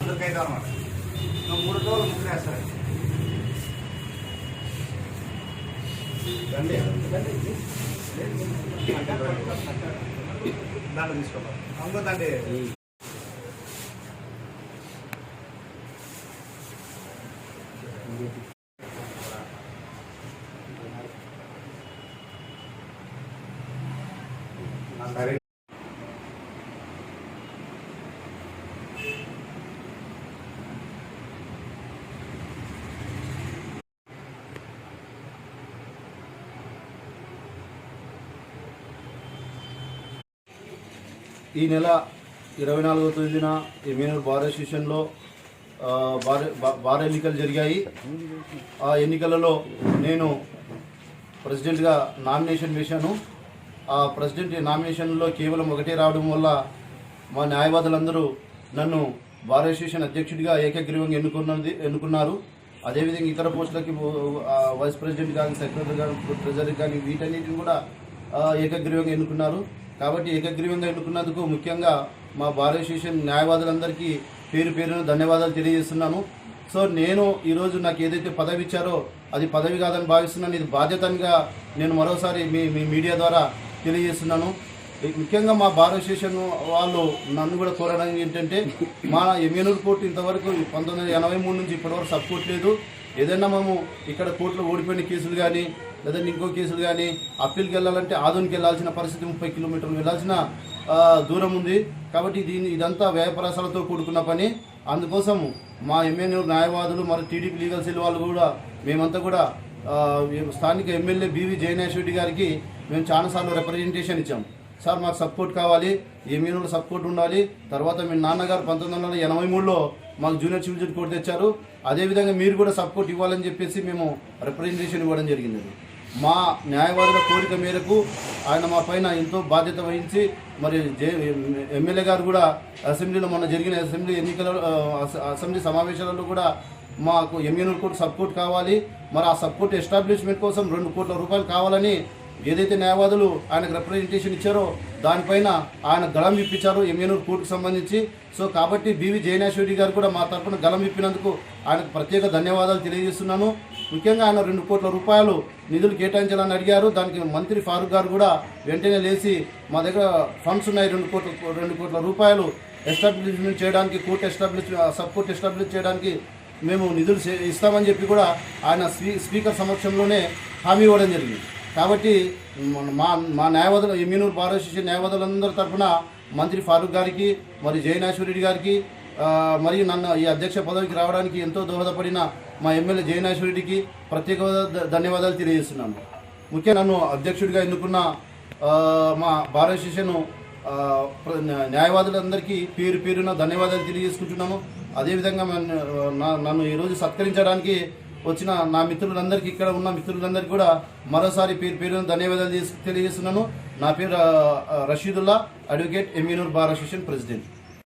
అందరికైతే అనమాట 3 రోజులు ముగ్గురేస్తారు దాంట్లో తీసుకోవాలి ఇంకోదండి సరే ఈ నెల 24వ తేదీన ఎమ్మెనూరు బార్ అసోసియేషన్లో బార్ ఎన్నికలు జరిగాయి. ఆ ఎన్నికలలో నేను ప్రెసిడెంట్గా నామినేషన్ వేశాను. ఆ ప్రెసిడెంట్ నామినేషన్లో కేవలం ఒకటే రావడం వల్ల మా న్యాయవాదులందరూ నన్ను బార్ అసోసియేషన్ అధ్యక్షుడిగా ఏకగ్రీవంగా ఎన్నుకున్నారు. అదేవిధంగా ఇతర పోస్టులకి వైస్ ప్రెసిడెంట్ కానీ సెక్రటరీ కానీ ట్రెజరీ కానీ వీటన్నిటిని కూడా ఏకగ్రీవంగా ఎన్నుకున్నారు. కాబట్టి ఏకగ్రీవంగా ఎన్నుకున్నందుకు ముఖ్యంగా మా బార్ అసోసియేషన్ న్యాయవాదులందరికీ పేరు పేరున ధన్యవాదాలు తెలియజేస్తున్నాను. సో నేను ఈరోజు నాకు ఏదైతే పదవి ఇచ్చారో అది పదవి కాదని భావిస్తున్నాను. ఇది బాధ్యతగా నేను మరోసారి మీ మీడియా ద్వారా తెలియజేస్తున్నాను. ముఖ్యంగా మా బార్ అసోసియేషన్ వాళ్ళు నన్ను కూడా కోరడం ఏంటంటే మా ఎమ్మెనూరు కోర్టు ఇంతవరకు 1983 నుంచి ఇప్పటివరకు సపోర్ట్ లేదు. ఏదైనా మేము ఇక్కడ కోర్టులో ఓడిపోయిన కేసులు కానీ లేదంటే ఇంకో కేసులు కానీ అప్పీల్కి వెళ్ళాలంటే ఆదోనికి వెళ్ళాల్సిన పరిస్థితి 30 కిలోమీటర్లు వెళ్ళాల్సిన దూరం ఉంది. కాబట్టి ఇదంతా వ్యయప్రయాసాలతో కూడుకున్న పని. అందుకోసం మా ఎమ్మెల్యేలు న్యాయవాదులు మరియు టీడీపీ లీగల్ సెల్ వాళ్ళు కూడా మేమంతా కూడా స్థానిక ఎమ్మెల్యే బివి జయనాశ్రెడ్డి గారికి మేము చాలాసార్లు రిప్రజెంటేషన్ ఇచ్చాం. సార్ మాకు సపోర్ట్ కావాలి, ఎమ్మెల్యేలు సపోర్ట్ ఉండాలి. తర్వాత మీ నాన్నగారు 1983లో మాకు జూనియర్ సివిల్ జడ్జి కోర్టు తెచ్చారు. అదేవిధంగా మీరు కూడా సపోర్ట్ ఇవ్వాలని చెప్పేసి మేము రిప్రజెంటేషన్ ఇవ్వడం జరిగింది. మా న్యాయవాదుల కోరిక మేరకు ఆయన మా పైన ఎంతో బాధ్యత వహించి మరి ఎమ్మెల్యే గారు కూడా అసెంబ్లీలో మొన్న జరిగిన అసెంబ్లీ సమావేశాలలో కూడా మాకు ఎమ్మెల్యే కోర్టు సపోర్ట్ కావాలి, మరి ఆ సపోర్ట్ ఎస్టాబ్లిష్మెంట్ కోసం 2 కోట్ల రూపాయలు కావాలని ఏదైతే న్యాయవాదులు ఆయనకు రిప్రజెంటేషన్ ఇచ్చారో దానిపైన ఆయన గళం విప్పించారు ఎమ్మెనూరు కోర్టుకు సంబంధించి. సో కాబట్టి బివి జయనాశ్రెడ్డి గారు కూడా మా తరఫున గళం విప్పినందుకు ఆయనకు ప్రత్యేక ధన్యవాదాలు తెలియజేస్తున్నాను. ముఖ్యంగా ఆయన 2 కోట్ల రూపాయలు నిధులు కేటాయించాలని అడిగారు. దానికి మంత్రి ఫారూక్ గారు కూడా వెంటనే లేచి మా దగ్గర ఫండ్స్ ఉన్నాయి 2 కోట్ల రూపాయలు ఎస్టాబ్లిష్మెంట్ చేయడానికి సపోర్ట్ ఎస్టాబ్లిష్ చేయడానికి మేము నిధులు ఇస్తామని చెప్పి కూడా ఆయన స్పీకర్ సమక్షంలోనే హామీ ఇవ్వడం జరిగింది. కాబట్టి మా న్యాయవాదులు ఎమ్మెనూరు బార్ అసోసియేషన్ న్యాయవాదులందరి తరఫున మంత్రి ఫారూక్ గారికి మరి జయనాశ్వరెడ్డి గారికి మరియు నన్ను ఈ అధ్యక్ష పదవికి రావడానికి ఎంతో దోహదపడిన మా ఎమ్మెల్యే జయనాశ్వరెడ్డికి ప్రత్యేక ధన్యవాదాలు తెలియజేస్తున్నాను. ముఖ్యంగా నన్ను అధ్యక్షుడిగా ఎన్నుకున్న మా బార్ అసోసియేషన్ న్యాయవాదులందరికీ పేరు పేరున ధన్యవాదాలు తెలియజేసుకుంటున్నాను. అదేవిధంగా నన్ను ఈరోజు సత్కరించడానికి వచ్చిన నా మిత్రులందరికీ ఇక్కడ ఉన్న మిత్రులందరికీ కూడా మరోసారి పేరు పేరున ధన్యవాదాలు తెలియజేస్తున్నాను. నా పేరు రషీదుల్లా, అడ్వకేట్, ఎమ్మెనూరు బార్ అసోసియేషన్ ప్రెసిడెంట్.